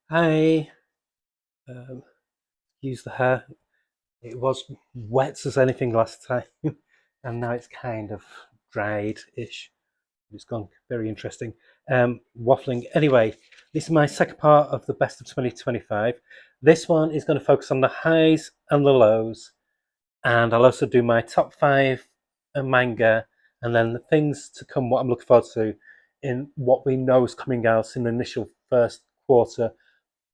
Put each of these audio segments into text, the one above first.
I used the hair. It was wet as anything last time, and now it's kind of dried-ish. It's gone very interesting. Waffling. Anyway, this is my second part of the best of 2025. This one is going to focus on the highs and the lows, and I'll also do my top five manga, and then the things to come. What I'm looking forward to in what we know is coming out in the initial first quarter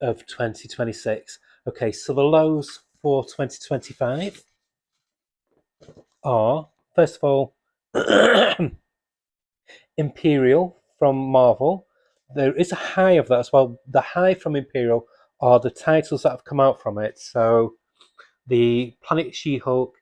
of 2026. Okay, so the lows for 2025 are, first of all, Imperial from Marvel. There is a high of that as well. The high from Imperial are the titles that have come out from it. So the Planet She-Hulk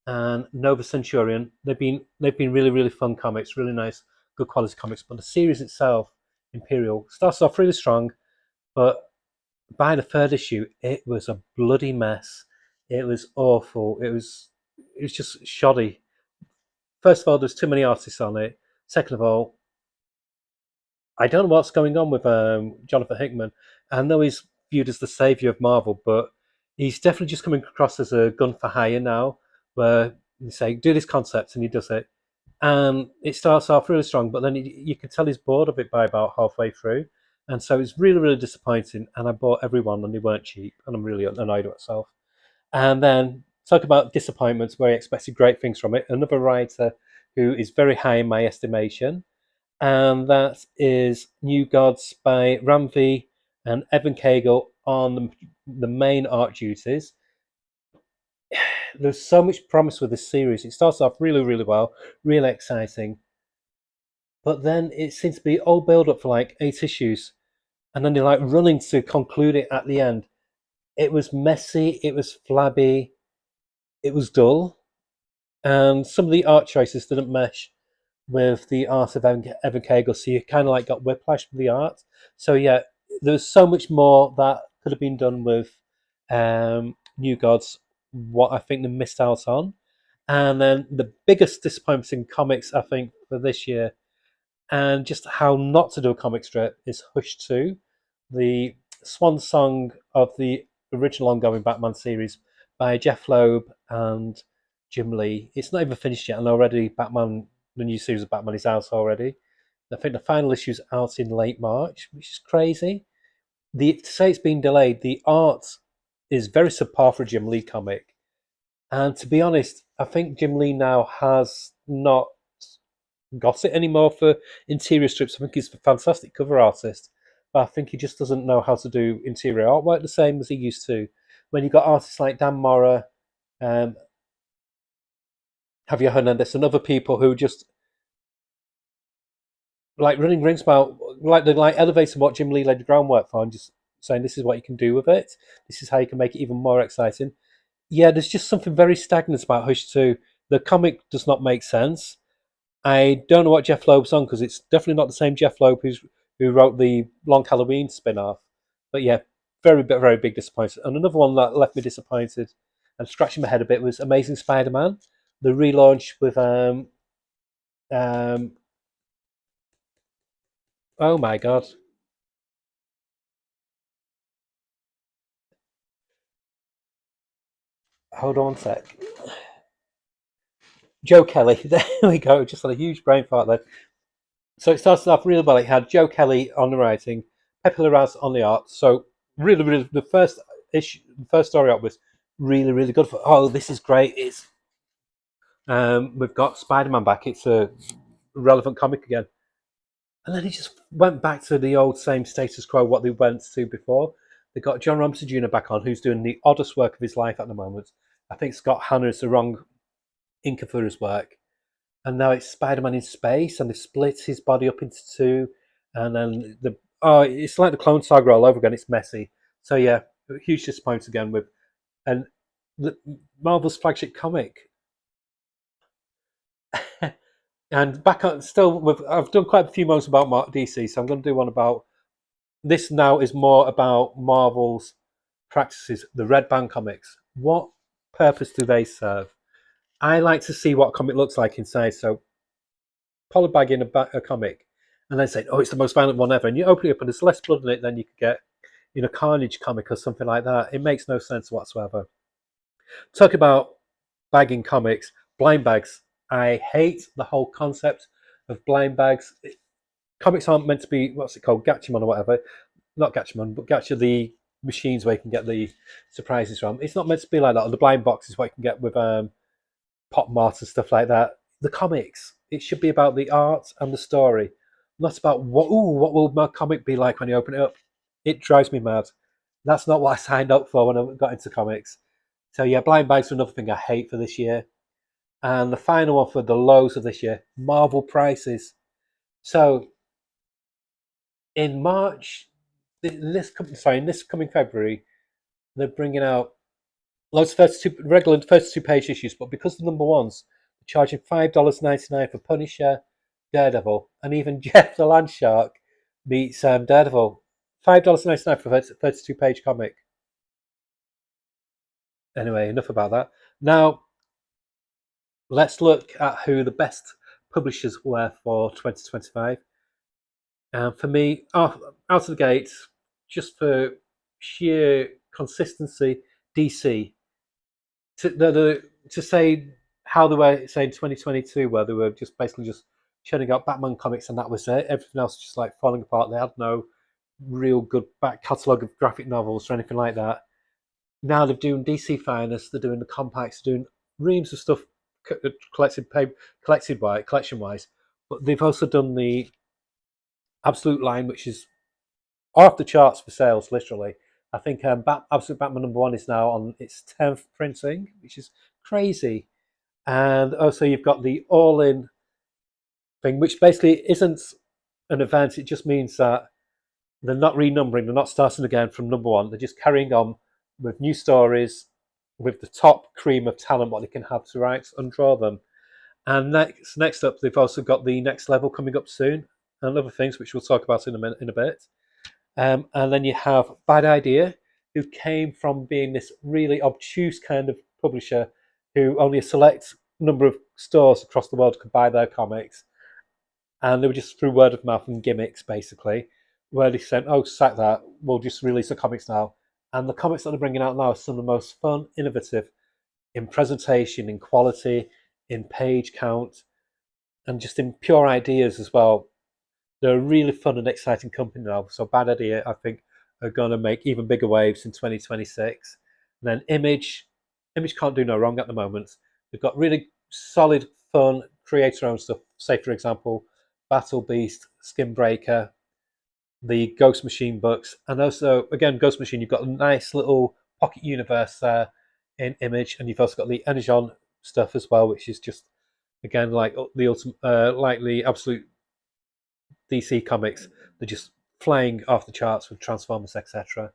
and Nova Centurion. They've been really really fun comics, really nice, good quality comics. But the series itself, Imperial, starts off really strong, but by the third issue, it was a bloody mess. It was awful. It was just shoddy. First of all, there's too many artists on it. Second of all, I don't know what's going on with Jonathan Hickman. I know he's viewed as the savior of Marvel, but he's definitely just coming across as a gun for hire now, where you say do this concept and he does it, and it starts off really strong, but then you can tell he's bored of it by about halfway through, and so it's really really disappointing. And I bought everyone, and they weren't cheap, and I'm really annoyed at myself. And then talk about disappointments where I expected great things from it. Another writer who is very high in my estimation, and that is New Gods by Ramvi and Evan Cagle on the main art duties. There's so much promise with this series. It starts off really, really well, really exciting, but then it seems to be all build up for like 8 issues, and then they're like running to conclude it at the end. It was messy, it was flabby, it was dull, and some of the art choices didn't mesh with the art of Evan Cagle, so you kind of like got whiplash with the art. So yeah, there's so much more that could have been done with New Gods. What I think they missed out on, and then the biggest disappointment in comics I think for this year, and just how not to do a comic strip, is Hush 2, the swan song of the original ongoing Batman series by Jeff Loeb and Jim Lee. It's not even finished yet, and already the new series of Batman is out already. I think the final issue's out in late March, which is crazy. To say it's been delayed, the art is very subpar for a Jim Lee comic. And to be honest, I think Jim Lee now has not got it anymore for interior strips. I think he's a fantastic cover artist, but I think he just doesn't know how to do interior artwork the same as he used to. When you've got artists like Dan Mora, um, Javier Hernandez, and other people who just like running rings about, like they're like elevating what Jim Lee laid the groundwork for, and just saying this is what you can do with it. This is how you can make it even more exciting. Yeah, there's just something very stagnant about Hush 2. The comic does not make sense. I don't know what Jeff Loeb's on because it's definitely not the same Jeff Loeb who wrote the Long Halloween spin-off. But yeah, very very big disappointment. And another one that left me disappointed and scratching my head a bit was Amazing Spider-Man, the relaunch with um oh my god, hold on a sec. Joe Kelly, there we go. Just had a huge brain fart there. So it started off really well. It had Joe Kelly on the writing, Pepe Larraz on the art. So really, really, the first story up was really, really good. Oh, this is great! It's we've got Spider-Man back. It's a relevant comic again. And then he just went back to the old same status quo what they went to before. They got John Romita Jr. back on, who's doing the oddest work of his life at the moment. I think Scott Hanna is the wrong inker for his work. And now it's Spider-Man in space, and they split his body up into two, and then it's like the Clone Saga all over again. It's messy. So yeah, huge disappointment again with and the Marvel's flagship comic. And back on still with I've done quite a few moments about DC, so I'm going to do one about this now is more about Marvel's practices, the Red Band comics. What purpose do they serve? I like to see what a comic looks like inside. So polybag in a comic, and then say, "Oh, it's the most violent one ever," and you open it up and there's less blood in it than you could get Carnage comic or something like that. It makes no sense whatsoever. Talk about bagging comics, blind bags. I hate the whole concept of blind bags. Comics aren't meant to be, what's it called, Gatchaman or whatever. Not Gatchaman, but Gacha, the machines where you can get the surprises from. It's not meant to be like that. The blind box is what you can get with Pop Mart and stuff like that. The comics, it should be about the art and the story, not about what will my comic be like when you open it up. It drives me mad. That's not what I signed up for when I got into comics. So yeah, blind bags are another thing I hate for this year. And the final one for the lows of this year, Marvel prices. So in March, in this coming February, they're bringing out loads of regular 32-page issues, but because the number ones are charging $5.99 for Punisher, Daredevil, and even Jeff the Land Shark meets Daredevil. $5.99 for a 32-page comic. Anyway, enough about that. Now, let's look at who the best publishers were for 2025. For me, out of the gate, just for sheer consistency, DC. To say how they were, say, in 2022, where they were just basically just churning out Batman comics and that was it. Everything else was just like falling apart. They had no real good back catalogue of graphic novels or anything like that. Now they're doing DC Finest, they're doing the compacts, they're doing reams of stuff collection wise, but they've also done the Absolute line, which is off the charts for sales, literally. I think Absolute Batman #1 is now on its 10th printing, which is crazy. And also, you've got the All In thing, which basically isn't an event. It just means that they're not renumbering, they're not starting again from #1. They're just carrying on with new stories, with the top cream of talent, what they can have to write and draw them. And next up, they've also got the Next Level coming up soon, and other things which we'll talk about in a bit. And then you have Bad Idea, who came from being this really obtuse kind of publisher who only a select number of stores across the world could buy their comics. And they were just through word of mouth and gimmicks, basically, where they said, oh, sack that, we'll just release the comics now. And the comics that they're bringing out now are some of the most fun, innovative in presentation, in quality, in page count, and just in pure ideas as well. They're a really fun and exciting company now. So Bad Idea, I think, are going to make even bigger waves in 2026. And then Image can't do no wrong at the moment. They've got really solid, fun, creator-owned stuff. Say, for example, Battle Beast, Skin Breaker, the Ghost Machine books, and also, again, Ghost Machine, you've got a nice little pocket universe there in Image, and you've also got the Energon stuff as well, which is just, again, like the like the absolute DC comics. They're just flying off the charts with Transformers, etc.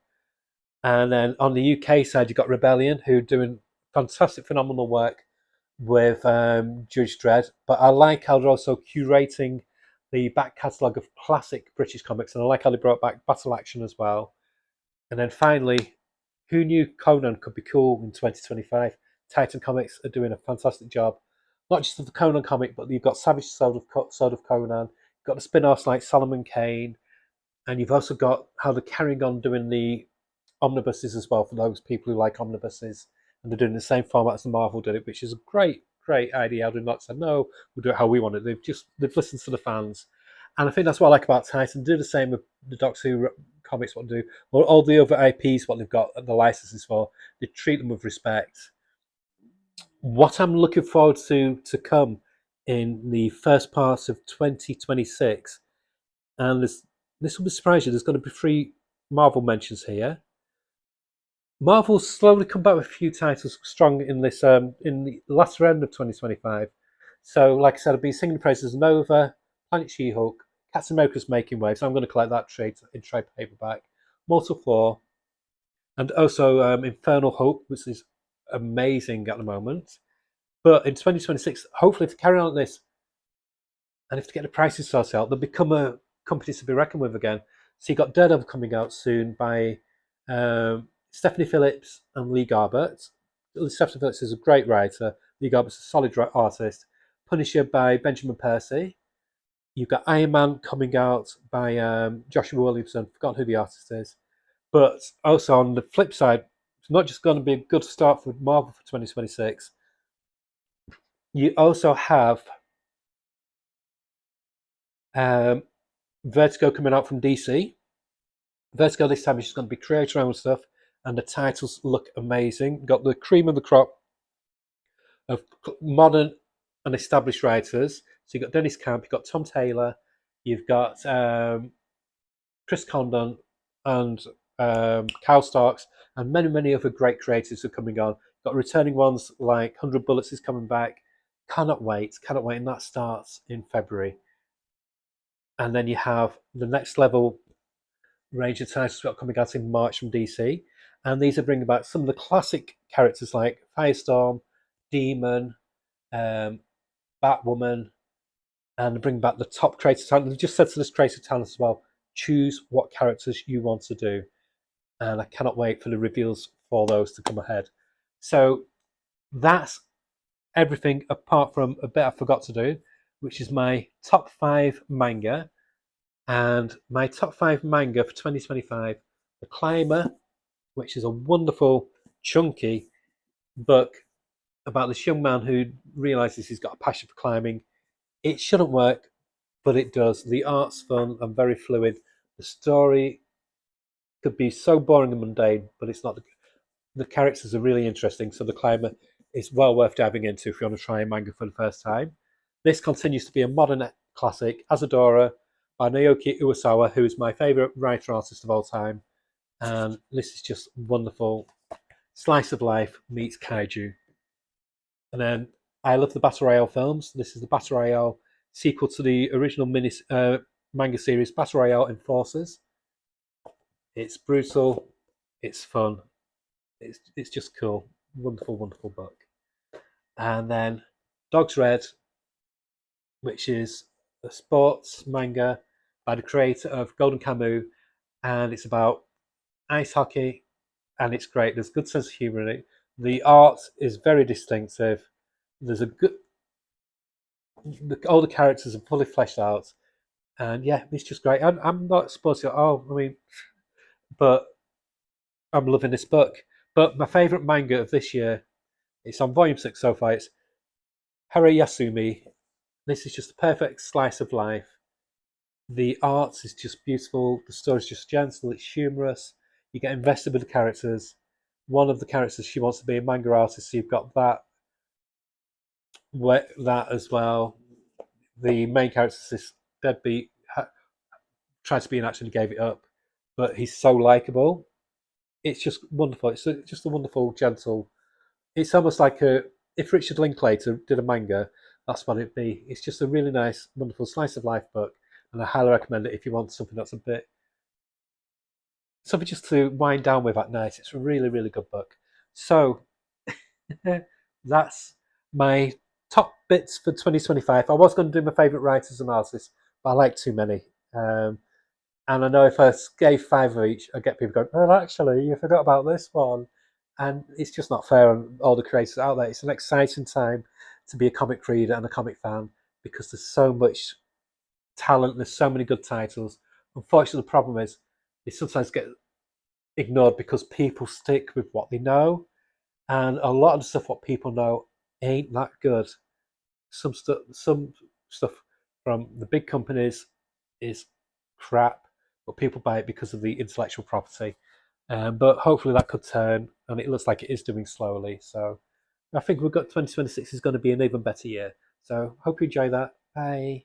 And then on the UK side, you've got Rebellion, who are doing fantastic, phenomenal work with Judge Dredd. But I like how they're also curating the back catalogue of classic British comics, and I like how they brought back Battle Action as well. And then finally, who knew Conan could be cool in 2025? Titan Comics are doing a fantastic job, not just of the Conan comic, but you've got Savage Sword of Conan, you've got the spin-offs like Solomon Kane, and you've also got how they're carrying on doing the omnibuses as well for those people who like omnibuses, and they're doing the same format as the Marvel did it, which is a great idea. They've not said no, we'll do it how we want it. They've listened to the fans, and I think that's what I like about Titan. Do the same with the Doctor Who comics. What do or all the other IPs, what they've got the licenses for, they treat them with respect. What I'm looking forward to come in the first part of 2026, and this will be surprising. There's going to be 3 Marvel mentions here. Marvel's slowly come back with a few titles strong in this in the latter end of 2025. So, like I said, I've been singing the praises of Nova, Planet She-Hulk, Captain America's making waves. So I'm going to collect that in trade paperback. Mortal 4, and also Infernal Hulk, which is amazing at the moment. But in 2026, hopefully, if they carry on like this, and if they get the prices sorted out, they'll become a company to be reckoned with again. So you've got Daredevil coming out soon by Stephanie Phillips and Lee Garbett. Stephanie Phillips is a great writer. Lee Garbett's a solid artist. Punisher by Benjamin Percy. You've got Iron Man coming out by Joshua Williamson. Forgotten who the artist is. But also on the flip side, it's not just going to be a good start for Marvel for 2026. You also have um, Vertigo coming out from DC. Vertigo this time is just going to be creator-owned stuff, and the titles look amazing. Got the cream of the crop of modern and established writers. So you've got Dennis Camp, you've got Tom Taylor, you've got Chris Condon, and Kyle Starks, and many, many other great creators are coming on. Got returning ones like 100 Bullets is coming back. Cannot wait, and that starts in February. And then you have the next level range of titles got coming out in March from DC. And these are bringing back some of the classic characters like Firestorm, Demon, um, Batwoman, and bring back the top creative talent. They've just said to this creative talent as well, choose what characters you want to do. And I cannot wait for the reveals for those to come ahead. So that's everything apart from a bit I forgot to do, which is my top 5 manga. And my top 5 manga for 2025, The Climber, which is a wonderful, chunky book about this young man who realizes he's got a passion for climbing. It shouldn't work, but it does. The art's fun and very fluid. The story could be so boring and mundane, but it's not. The characters are really interesting, so The Climber is well worth diving into if you want to try a manga for the first time. This continues to be a modern classic, Asadora by Naoki Uesawa, who is my favourite writer artist of all time. And this is just wonderful. Slice of life meets kaiju. And then I love the Battle Royale films. This is the Battle Royale sequel to the original manga series, Battle Royale Enforcers. It's brutal, it's fun, it's just cool. Wonderful, wonderful book. And then Dog's Red, which is a sports manga by the creator of Golden Kamuy, and it's about ice hockey, and it's great. There's a good sense of humour in it. The art is very distinctive. There's a good, all the characters are fully fleshed out, and yeah, it's just great. I'm not supposed to. Oh, I mean, but I'm loving this book. But my favourite manga of this year, it's on volume 6 so far. It's Harayasumi. This is just a perfect slice of life. The art is just beautiful. The story's just gentle. It's humorous. You get invested with the characters. One of the characters, she wants to be a manga artist, so you've got that as well. The main character is this deadbeat, tried to be an actor and gave it up, but he's so likable. It's just wonderful. It's just a wonderful, gentle. It's almost like if Richard Linklater did a manga, that's what it'd be. It's just a really nice, wonderful slice of life book, and I highly recommend it if you want something that's a bit something just to wind down with at night. It's a really, really good book. So that's my top bits for 2025. I was going to do my favourite writers and artists, but I like too many. And I know if I gave 5 of each, I'd get people going, "Oh, actually, you forgot about this one." And it's just not fair on all the creators out there. It's an exciting time to be a comic reader and a comic fan because there's so much talent, there's so many good titles. Unfortunately, the problem is they sometimes get ignored because people stick with what they know, and a lot of the stuff what people know ain't that good. Some stuff from the big companies is crap, but people buy it because of the intellectual property. But hopefully that could turn, and it looks like it is doing slowly. So I think we've got 2026 is going to be an even better year. So hope you enjoy that. Bye.